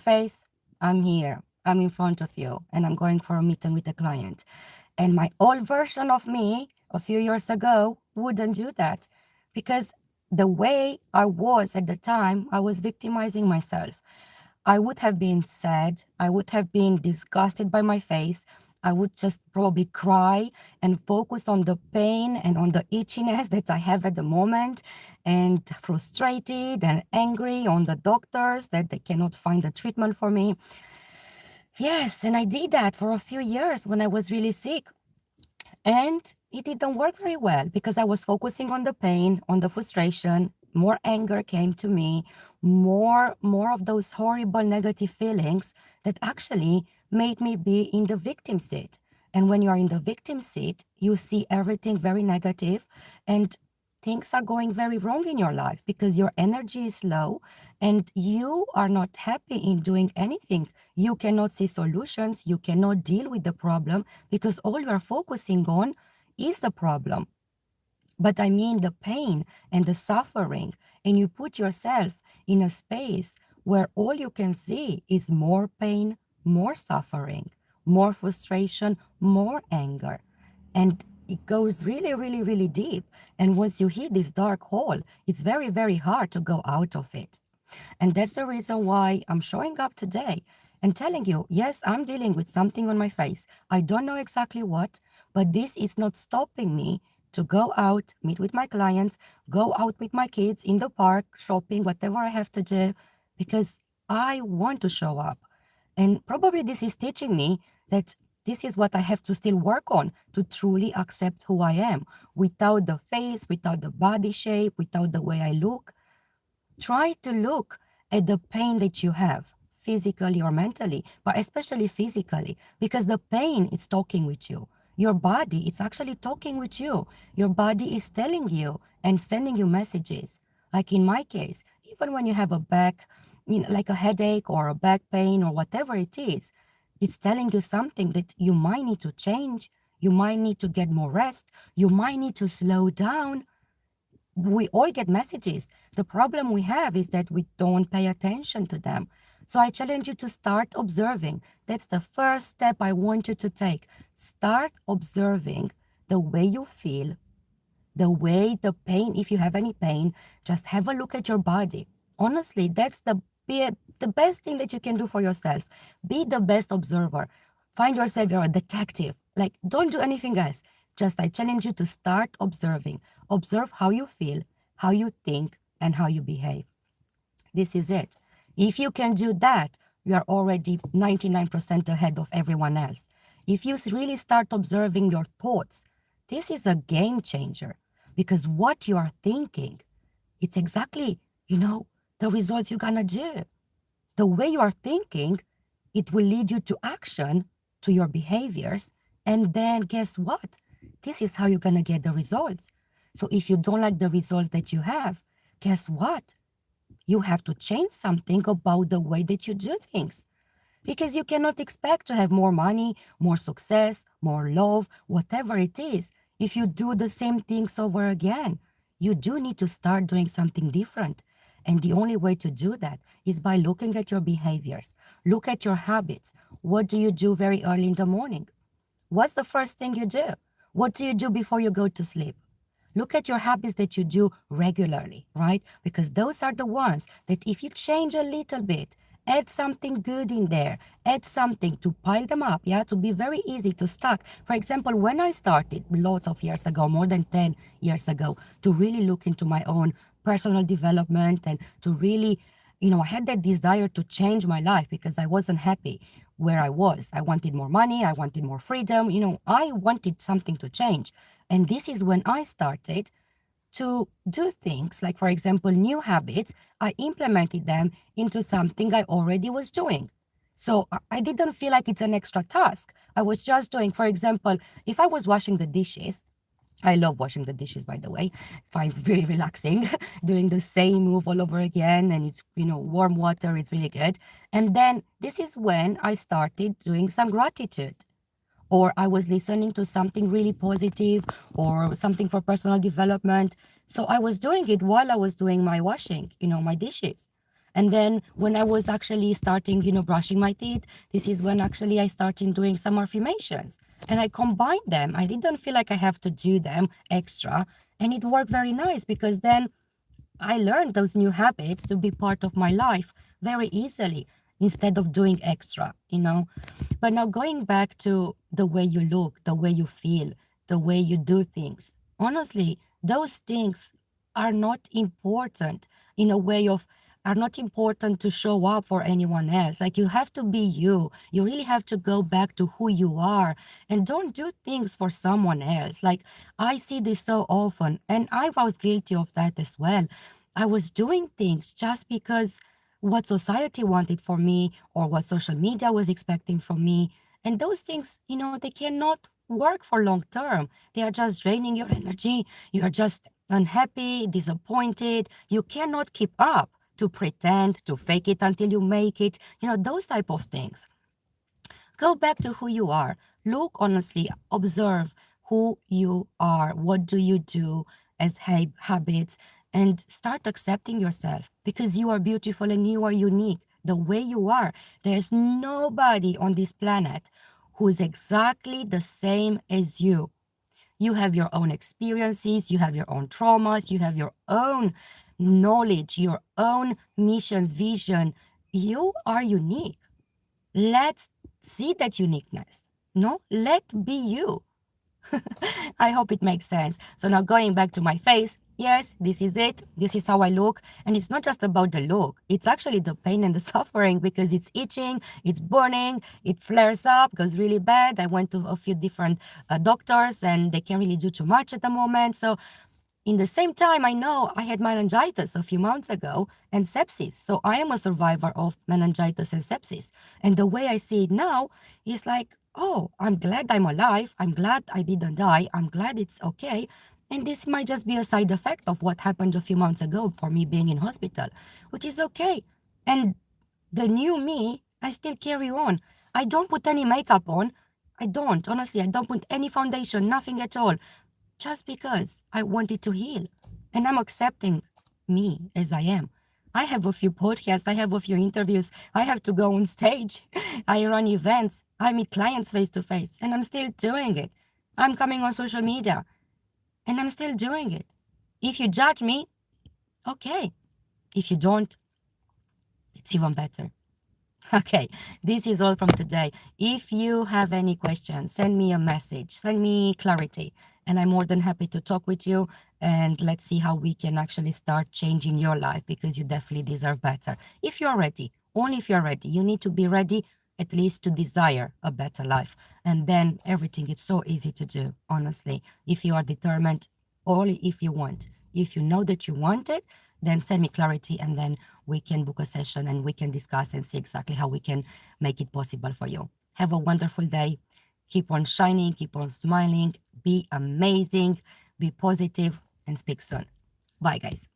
face, I'm here, I'm in front of you, and I'm going for a meeting with a client. And my old version of me a few years ago wouldn't do that because the way I was at the time, I was victimizing myself. I would have been sad. I would have been disgusted by my face. I would just probably cry and focus on the pain and on the itchiness that I have at the moment, and frustrated and angry on the doctors that they cannot find a treatment for me. Yes, and I did that for a few years when I was really sick. And it didn't work very well because I was focusing on the pain, on the frustration. More anger came to me, more of those horrible negative feelings that actually made me be in the victim seat. And when you are in the victim seat, you see everything very negative, and things are going very wrong in your life because your energy is low and you are not happy in doing anything. You cannot see solutions. You cannot deal with the problem because all you are focusing on is the problem. But I mean the pain and the suffering, and you put yourself in a space where all you can see is more pain, more suffering, more frustration, more anger. And it goes really, really, really deep. And once you hit this dark hole, it's very, very hard to go out of it. And that's the reason why I'm showing up today and telling you, yes, I'm dealing with something on my face. I don't know exactly what, but this is not stopping me to go out, meet with my clients, go out with my kids in the park, shopping, whatever I have to do, because I want to show up. And probably this is teaching me that this is what I have to still work on to truly accept who I am without the face, without the body shape, without the way I look. Try to look at the pain that you have physically or mentally, but especially physically, because the pain is talking with you. Your body is actually talking with you. Your body is telling you and sending you messages. Like in my case, even when you have a back, like a headache or a back pain or whatever it is, it's telling you something that you might need to change. You might need to get more rest. You might need to slow down. We all get messages. The problem we have is that we don't pay attention to them. So I challenge you to start observing. That's the first step I want you to take. Start observing the way you feel, the way the pain, if you have any pain, just have a look at your body. Honestly, that's the best thing that you can do for yourself. Be the best observer. Find yourself, you're a detective. Like, don't do anything else. Just I challenge you to start observing. Observe how you feel, how you think, and how you behave. This is it. If you can do that, you are already 99% ahead of everyone else. If you really start observing your thoughts, this is a game changer because what you are thinking, it's exactly, the results you're gonna do. The way you are thinking, it will lead you to action, to your behaviors, and then guess what? This is how you're gonna get the results. So if you don't like the results that you have, guess what? You have to change something about the way that you do things. Because you cannot expect to have more money, more success, more love, whatever it is, if you do the same things over again. You do need to start doing something different. And the only way to do that is by looking at your behaviors. Look at your habits. What do you do very early in the morning? What's the first thing you do? What do you do before you go to sleep? Look at your habits that you do regularly, right? Because those are the ones that if you change a little bit, add something good in there, add something to pile them up, to be very easy to stack. For example, when I started lots of years ago, more than 10 years ago, to really look into my own personal development and to really, I had that desire to change my life because I wasn't happy where I was. I wanted more money. I wanted more freedom. I wanted something to change. And this is when I started to do things like, for example, new habits. I implemented them into something I already was doing. So I didn't feel like it's an extra task. I was just doing, for example, if I was washing the dishes, I love washing the dishes, by the way. Find it very relaxing, doing the same move all over again. And it's, warm water, it's really good. And then this is when I started doing some gratitude. Or I was listening to something really positive or something for personal development. So I was doing it while I was doing my washing, my dishes. And then when I was actually starting, brushing my teeth, this is when actually I started doing some affirmations. And I combined them. I didn't feel like I have to do them extra. And it worked very nice because then I learned those new habits to be part of my life very easily instead of doing extra. But now going back to the way you look, the way you feel, the way you do things, honestly, those things are not important in a way of are not important to show up for anyone else. Like you have to be you. You really have to go back to who you are and don't do things for someone else. Like I see this so often and I was guilty of that as well. I was doing things just because what society wanted for me or what social media was expecting from me. And those things, they cannot work for long term. They are just draining your energy. You are just unhappy, disappointed. You cannot keep up to pretend, to fake it until you make it, those type of things. Go back to who you are. Look honestly, observe who you are. What do you do as habits? And start accepting yourself because you are beautiful and you are unique the way you are. There's nobody on this planet who's exactly the same as you. You have your own experiences, you have your own traumas, you have your own knowledge, your own missions, vision. You are unique. Let's see that uniqueness. No, let be you. I hope it makes sense. So now going back to my face, yes, this is it. This is how I look. And it's not just about the look. It's actually the pain and the suffering because it's itching, it's burning, it flares up, goes really bad. I went to a few different doctors and they can't really do too much at the moment. So in the same time, I know I had meningitis a few months ago and sepsis. So I am a survivor of meningitis and sepsis. And the way I see it now is like, oh, I'm glad I'm alive. I'm glad I didn't die. I'm glad it's okay. And this might just be a side effect of what happened a few months ago for me being in hospital, which is okay. And the new me, I still carry on. I don't put any makeup on. I don't. Honestly, I don't put any foundation, nothing at all just because I wanted to heal. And I'm accepting me as I am. I have a few podcasts, I have a few interviews, I have to go on stage, I run events, I meet clients face to face, and I'm still doing it. I'm coming on social media, and I'm still doing it. If you judge me, okay. If you don't, it's even better. Okay, this is all from today. If you have any questions, send me a message, send me clarity, and I'm more than happy to talk with you. And let's see how we can actually start changing your life because you definitely deserve better. If you're ready, only if you're ready, you need to be ready at least to desire a better life. And then everything is so easy to do, honestly. If you are determined, only if you want. If you know that you want it, then send me clarity and then we can book a session and we can discuss and see exactly how we can make it possible for you. Have a wonderful day. Keep on shining, keep on smiling, be amazing, be positive, and speak soon. Bye, guys.